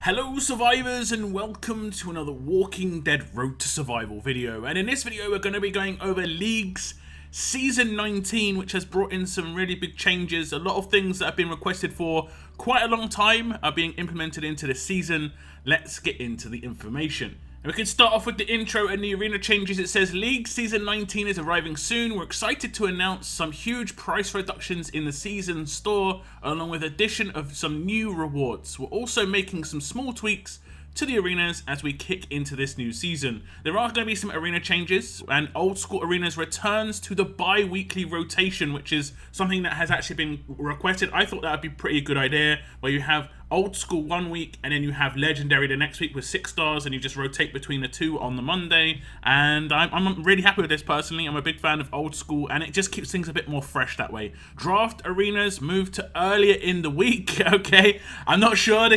Hello survivors and welcome to another Walking Dead Road to Survival video, and in this video we're going to be going over League's Season 19, which has brought in some really big changes. A lot of things that have been requested for quite a long time are being implemented into the season. Let's get into the information. And we can start off with the intro and the arena changes. It says League Season 19 is arriving soon. We're excited to announce some huge price reductions in the season store, along with addition of some new rewards. We're also making some small tweaks to the arenas as we kick into this new season. There are going to be some arena changes, and Old School Arenas returns to the bi-weekly rotation, which is something that has actually been requested. I thought that would be a pretty good idea, where you have Old School one week and then you have Legendary the next week with 6 stars, and you just rotate between the two on the Monday. And I'm really happy with this personally. I'm a big fan of Old School, and it just keeps things a bit more fresh that way. Draft arenas moved to earlier in the week. Okay, I'm not sure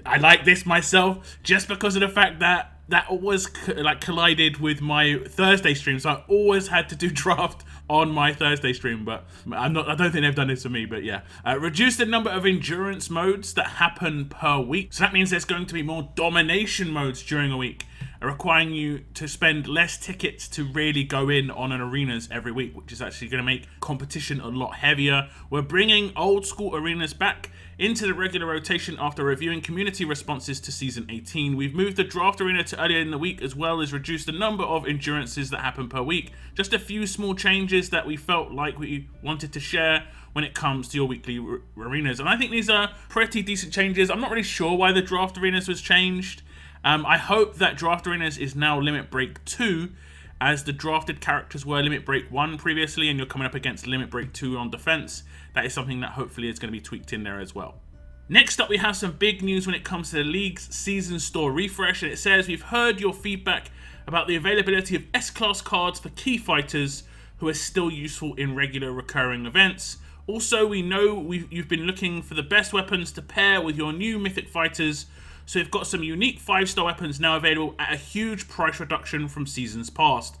I like this myself, just because of the fact that always collided with my Thursday stream, so I always had to do draft on my Thursday stream. But I don't think they've done this for me. But yeah, reduce the number of endurance modes that happen per week. So that means there's going to be more domination modes during a week, requiring you to spend less tickets to really go in on an arenas every week, which is actually going to make competition a lot heavier. We're bringing Old School Arenas back into the regular rotation after reviewing community responses to Season 18. We've moved the draft arena to earlier in the week, as well as reduced the number of endurances that happen per week. Just a few small changes that we felt like we wanted to share when it comes to your weekly arenas. And I think these are pretty decent changes. I'm not really sure why the draft arenas was changed. I hope that Draft Arenas is now Limit Break 2, as the drafted characters were Limit Break 1 previously, and you're coming up against Limit Break 2 on defense. That is something that hopefully is going to be tweaked in there as well. Next up, we have some big news when it comes to the League's Season Store refresh, and it says, we've heard your feedback about the availability of S-Class cards for key fighters who are still useful in regular recurring events. Also, we know you've been looking for the best weapons to pair with your new Mythic fighters, so we've got some unique 5-star weapons now available at a huge price reduction from seasons past.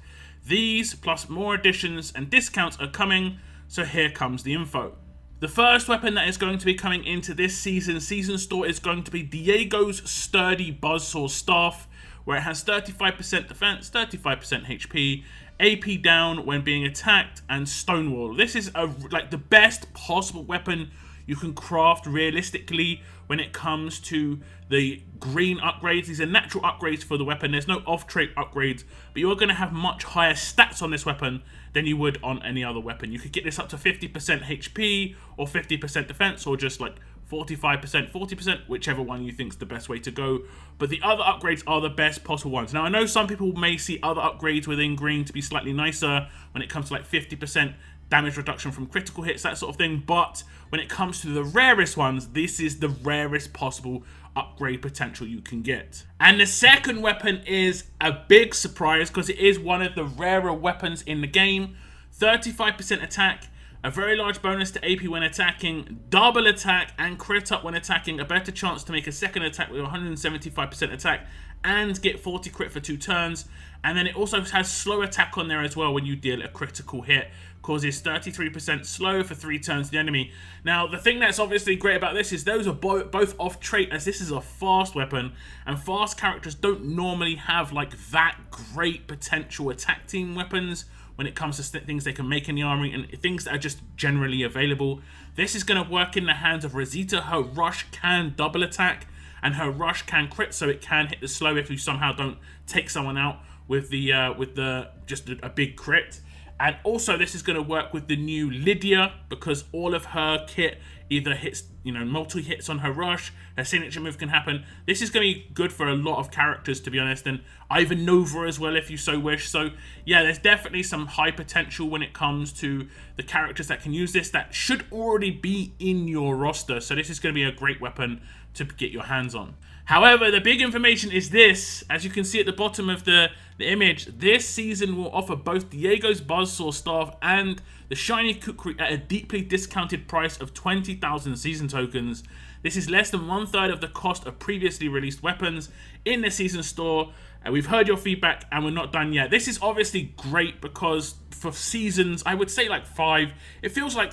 These, plus more additions and discounts, are coming, so here comes the info. The first weapon that is going to be coming into this season store is going to be Diego's Sturdy Buzzsaw Staff, where it has 35% defense, 35% HP, AP down when being attacked, and Stonewall. This is the best possible weapon you can craft realistically when it comes to the green upgrades. These are natural upgrades for the weapon. There's no off-trait upgrades, but you're going to have much higher stats on this weapon than you would on any other weapon. You could get this up to 50% HP or 50% defense, or just like 45%, 40%, whichever one you think is the best way to go. But the other upgrades are the best possible ones. Now, I know some people may see other upgrades within green to be slightly nicer when it comes to like 50% damage reduction from critical hits, that sort of thing, but when it comes to the rarest ones, this is the rarest possible upgrade potential you can get. And the second weapon is a big surprise, because it is one of the rarer weapons in the game. 35% attack, a very large bonus to AP when attacking, double attack and crit up when attacking, a better chance to make a second attack with 175% attack, and get 40 crit for 2 turns. And then it also has slow attack on there as well when you deal a critical hit. Causes 33% slow for 3 turns to the enemy. Now, the thing that's obviously great about this is those are both off trait, as this is a fast weapon, and fast characters don't normally have like that great potential attack team weapons when it comes to things they can make in the armory and things that are just generally available. This is going to work in the hands of Rosita. Her rush can double attack, and her rush can crit, so it can hit the slow if you somehow don't take someone out with just a big crit. And also, this is going to work with the new Lydia, because all of her kit either hits, multi hits on her rush, her signature move can happen. This is going to be good for a lot of characters, to be honest, and Ivan Nova as well, if you so wish. So yeah, there's definitely some high potential when it comes to the characters that can use this that should already be in your roster. So this is going to be a great weapon to get your hands on. However, the big information is this. As you can see at the bottom of the image, this season will offer both Diego's Buzzsaw Staff and the Shiny Kukri at a deeply discounted price of 20,000 season tokens. This is less than 1/3 of the cost of previously released weapons in the season store. We've heard your feedback and we're not done yet. This is obviously great because for seasons, I would say like 5, it feels like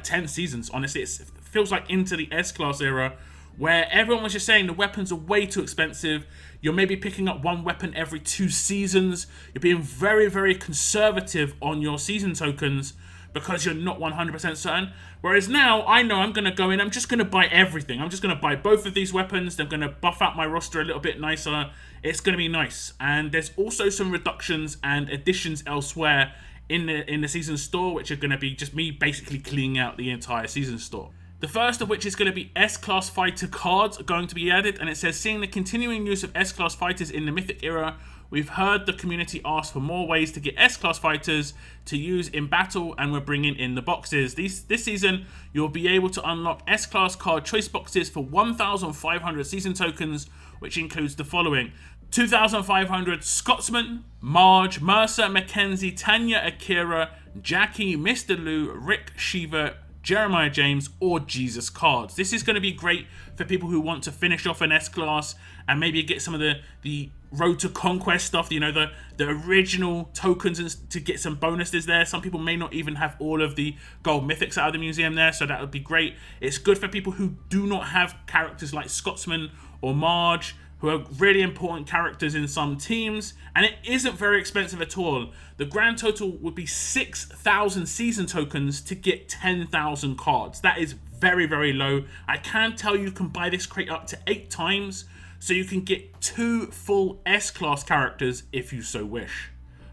10 seasons, honestly. It feels like into the S-Class era, where everyone was just saying the weapons are way too expensive. You're maybe picking up one weapon every 2 seasons. You're being very, very conservative on your season tokens because you're not 100% certain. Whereas now, I know I'm going to go in, I'm just going to buy everything. I'm just going to buy both of these weapons. They're going to buff out my roster a little bit nicer. It's going to be nice. And there's also some reductions and additions elsewhere in the season store, which are going to be just me basically cleaning out the entire season store. The first of which is going to be S-Class Fighter cards are going to be added, and it says, seeing the continuing use of S-Class Fighters in the Mythic era, we've heard the community ask for more ways to get S-Class Fighters to use in battle, and we're bringing in the boxes. This season, you'll be able to unlock S-Class card choice boxes for 1,500 season tokens, which includes the following: 2,500 Scotsman, Marge, Mercer, Mackenzie, Tanya, Akira, Jackie, Mr. Lou, Rick, Shiva, Jeremiah James, or Jesus cards. This is going to be great for people who want to finish off an S-Class and maybe get some of the Road to Conquest stuff, you know, the original tokens, and to get some bonuses there. Some people may not even have all of the gold mythics out of the museum there, so that would be great. It's good for people who do not have characters like Scotsman or Marge, who are really important characters in some teams, and it isn't very expensive at all. The grand total would be 6,000 season tokens to get 10,000 cards. That is very, very low. I can tell you can buy this crate up to 8 times, so you can get 2 full S-Class characters if you so wish.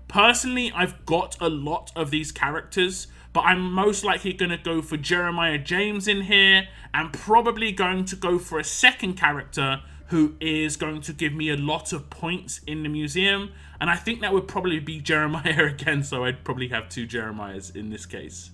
Personally, I've got a lot of these characters, but I'm most likely going to go for Jeremiah James in here, and probably going to go for a second character who is going to give me a lot of points in the museum, and I think that would probably be Jeremiah again, so I'd probably have 2 Jeremiahs in this case.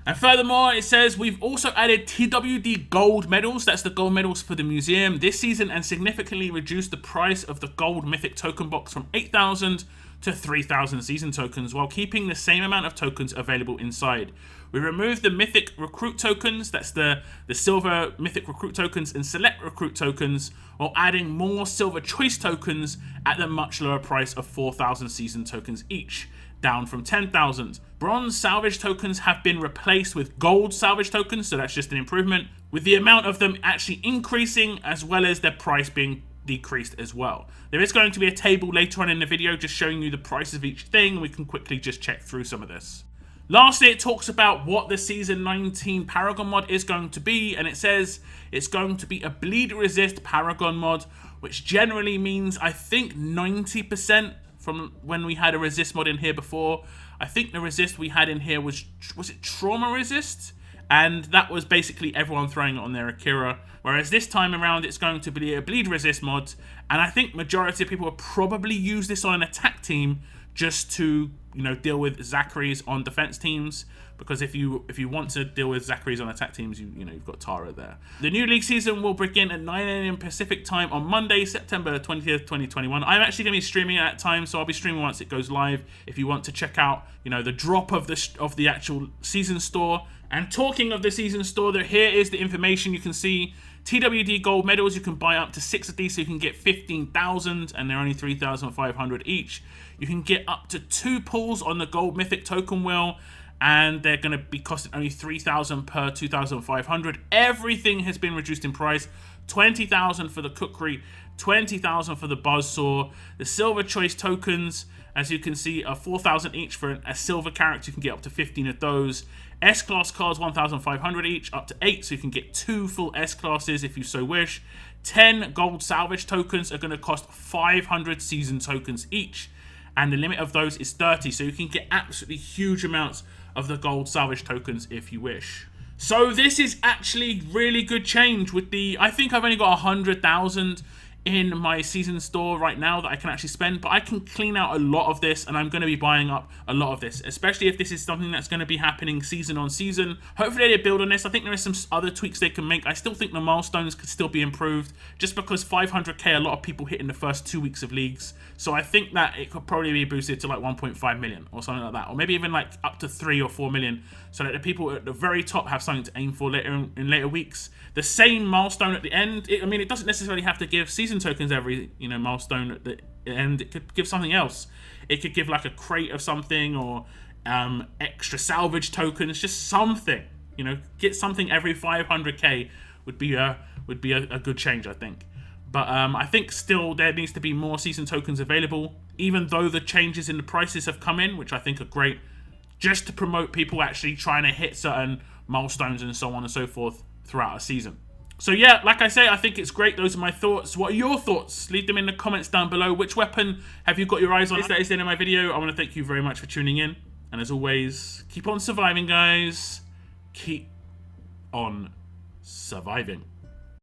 And furthermore, it says we've also added TWD Gold Medals, that's the gold medals for the museum, this season, and significantly reduced the price of the gold mythic token box from 8,000 to 3,000 season tokens, while keeping the same amount of tokens available inside. We removed the mythic recruit tokens, that's the silver mythic recruit tokens and select recruit tokens, while adding more silver choice tokens at the much lower price of 4,000 season tokens each, down from 10,000. Bronze salvage tokens have been replaced with gold salvage tokens, so that's just an improvement, with the amount of them actually increasing as well as their price being decreased as well. There is going to be a table later on in the video just showing you the price of each thing. We can quickly just check through some of this. Lastly, it talks about what the Season 19 Paragon Mod is going to be, and it says it's going to be a bleed resist Paragon Mod, which generally means, I think, 90% from when we had a resist mod in here before. I think the resist we had in here was it trauma resist? And that was basically everyone throwing it on their Akira. Whereas this time around, it's going to be a bleed resist mod. And I think majority of people will probably use this on an attack team just to, you know, deal with Zachary's on defense teams. Because if you want to deal with Zachary's on attack teams, you've got Tara there. The new league season will begin at 9 AM Pacific time on Monday, September 20th, 2021. I'm actually going to be streaming at that time, so I'll be streaming once it goes live. If you want to check out, the drop of the actual season store. And talking of the season store, here is the information. You can see TWD Gold Medals. You can buy up to 6 of these, so you can get 15,000, and they're only 3,500 each. You can get up to 2 pulls on the Gold Mythic Token Wheel, and they're going to be costing only 3,000 per 2,500. Everything has been reduced in price. 20,000 for the Cookery, 20,000 for the Buzzsaw. The Silver Choice tokens, as you can see, are 4,000 each for a silver character. You can get up to 15 of those. S-Class cards, 1,500 each, up to 8, so you can get 2 full S-Classes if you so wish. 10 gold salvage tokens are going to cost 500 season tokens each, and the limit of those is 30, so you can get absolutely huge amounts of the gold salvage tokens if you wish. So this is actually really good change with I think I've only got 100,000 in my season store right now that I can actually spend, but I can clean out a lot of this, and I'm going to be buying up a lot of this, especially if this is something that's going to be happening season on season. Hopefully they build on this. I think there is some other tweaks they can make. I still think the milestones could still be improved, just because 500k, a lot of people hit in the first 2 weeks of leagues, so I think that it could probably be boosted to like 1.5 million or something like that, or maybe even like up to 3 or 4 million, so that the people at the very top have something to aim for later in later weeks. The same milestone at the end, it doesn't necessarily have to give season tokens every milestone at the end. It could give something else. It could give like a crate of something, or extra salvage tokens, just something. Get something every 500k would be would be a good change, I think. But I think still there needs to be more season tokens available, even though the changes in the prices have come in, which I think are great, just to promote people actually trying to hit certain milestones and so on and so forth throughout a season. So yeah, like I say, I think it's great. Those are my thoughts. What are your thoughts? Leave them in the comments down below. Which weapon have you got your eyes on? That is the end of my video. I want to thank you very much for tuning in. And as always, keep on surviving, guys. Keep on surviving.